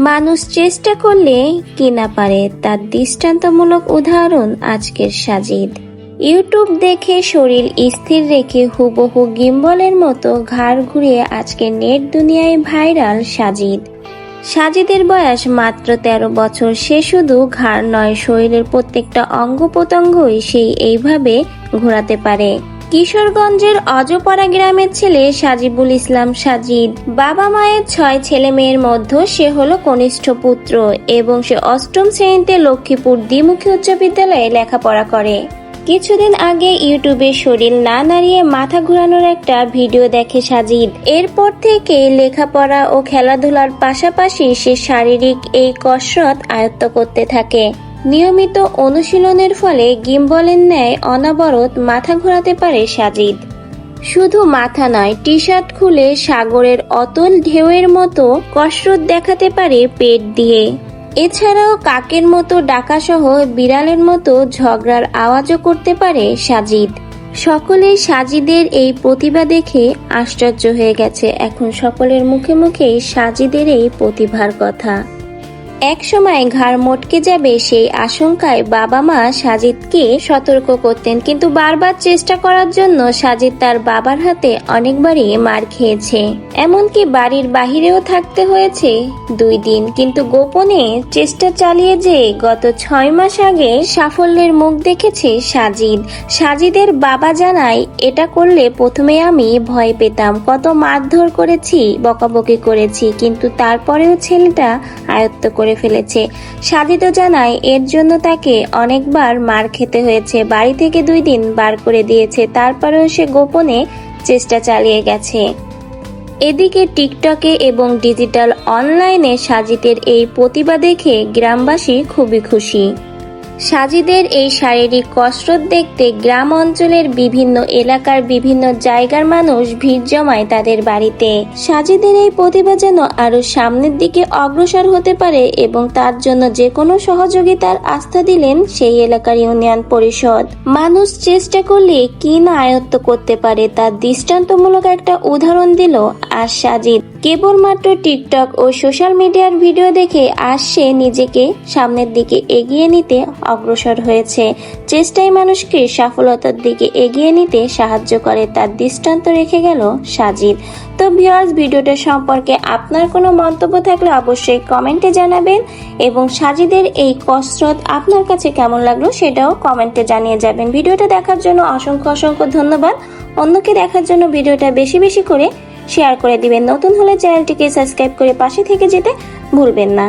মানুষ চেষ্টা করলে কি না পারে তার দৃষ্টান্তমূলক উদাহরণ আজকের সাজিদ। ইউটিউব দেখে শরীর স্থির রেখে হুবহু গিম্বলের মতো ঘাড় ঘুরিয়ে আজকে নেট দুনিয়ায় ভাইরাল সাজিদ। সাজিদের বয়স মাত্র 13 বছর। সে শুধু ঘাড় নয়, শরীরের প্রত্যেকটা অঙ্গ প্রত্যঙ্গই সেই এইভাবে ঘোরাতে পারে। কিশোরগঞ্জের অজপাড়া গ্রামের ছেলে সাজিবুল ইসলাম সাজিদ। বাবা মায়ের 6 ছেলে মেয়ের মধ্যে সে হলো কনিষ্ঠ পুত্র এবং সে 8ম শ্রেণীতে লক্ষ্মীপুর দ্বিমুখী উচ্চ বিদ্যালয়ে লেখাপড়া করে। কিছুদিন আগে ইউটিউবে শরীর না নাড়িয়ে মাথা ঘোরানোর একটা ভিডিও দেখে সাজিদ। এরপর থেকে লেখাপড়া ও খেলাধুলার পাশাপাশি সে শারীরিক এই কসরত আয়ত্ত করতে থাকে। নিয়মিত অনুশীলনের ফলে গিম্বলের ন্যায় অনবরত মাথা ঘোরাতে পারে সাজিদ। শুধু মাথা নয়, টি শার্ট খুলে সাগরের অতল ঢেউয়ের মতো কসরত দেখাতে পারে পেট দিয়ে। এছাড়াও কাকের মতো ডাকাসহ বিড়ালের মতো ঝগড়ার আওয়াজও করতে পারে সাজিদ। সকলেই সাজিদের এই প্রতিভা দেখে আশ্চর্য হয়ে গেছে। এখন সকলের মুখে মুখেই সাজিদের এই প্রতিভার কথা। এক সময় ঘাড় মটকে যাবে সেই আশঙ্কায় বাবা মা সাজিদকে সতর্ক করতেন, কিন্তু বারবার চেষ্টা করার জন্য সাজিদ তার বাবার হাতে অনেকবারই মার খেয়েছে। এমনকি বাড়ির বাহিরেও থাকতে হয়েছে 2 দিন, কিন্তু গোপনে চেষ্টা চালিয়ে যে গত 6 মাস আগে সাফল্যের মুখ দেখেছে সাজিদ। সাজিদের বাবা জানায়, এটা করলে প্রথমে আমি ভয় পেতাম, কত মারধর করেছি, বকাবকি করেছি, কিন্তু তারপরেও ছেলেটা আয়ত্ত করে ফেলেছে। সাজিদও জানায় এর জন্য তাকে অনেকবার মার খেতে হয়েছে, বাড়ি থেকে 2 দিন বার করে দিয়েছে, তারপরেও সে গোপনে চেষ্টা চালিয়ে গেছে। এদিকে টিকটকে এবং ডিজিটাল অনলাইনে সাজিদের এই প্রতিভা দেখে গ্রামবাসী খুবই খুশি। সাজিদের এই শারীরিক কসরত দেখতে গ্রাম অঞ্চলের বিভিন্ন এলাকার বিভিন্ন জায়গার মানুষ ভিড় জমায় তাদের বাড়িতে। সাজিদের এই প্রতিভা যেন আরো সামনের দিকে অগ্রসর হতে পারে এবং তার জন্য যে কোনো সহযোগিতার আস্থা দিলেন সেই এলাকার ইউনিয়ন পরিষদ। মানুষ চেষ্টা করলে কি না আয়ত্ত করতে পারে তার দৃষ্টান্তমূলক একটা উদাহরণ দিল আজ সাজিদ। কেবলমাত্র টিকটক ও সোশ্যাল মিডিয়ার ভিডিও দেখে আজ সে নিজেকে সামনের দিকে এগিয়ে নিতে অগ্রসর হয়েছে। চেষ্টাই মানুষকে সফলতার দিকে এগিয়ে নিতে সাহায্য করে, তার দৃষ্টান্ত রেখে গেল সাজিদ। তো ভিউয়ার্স, ভিডিওটা সম্পর্কে আপনার কোনো মন্তব্য থাকলে অবশ্যই কমেন্টে জানাবেন এবং সাজিদের এই কসরত আপনার কাছে কেমন লাগলো সেটাও কমেন্টে জানিয়ে যাবেন। ভিডিওটা দেখার জন্য অসংখ্য ধন্যবাদ। অন্যকে দেখার জন্য ভিডিওটা বেশি বেশি করে শেয়ার করে দিবেন। নতুন হলে চ্যানেলটিকে সাবস্ক্রাইব করে পাশে থেকে যেতে ভুলবেন না।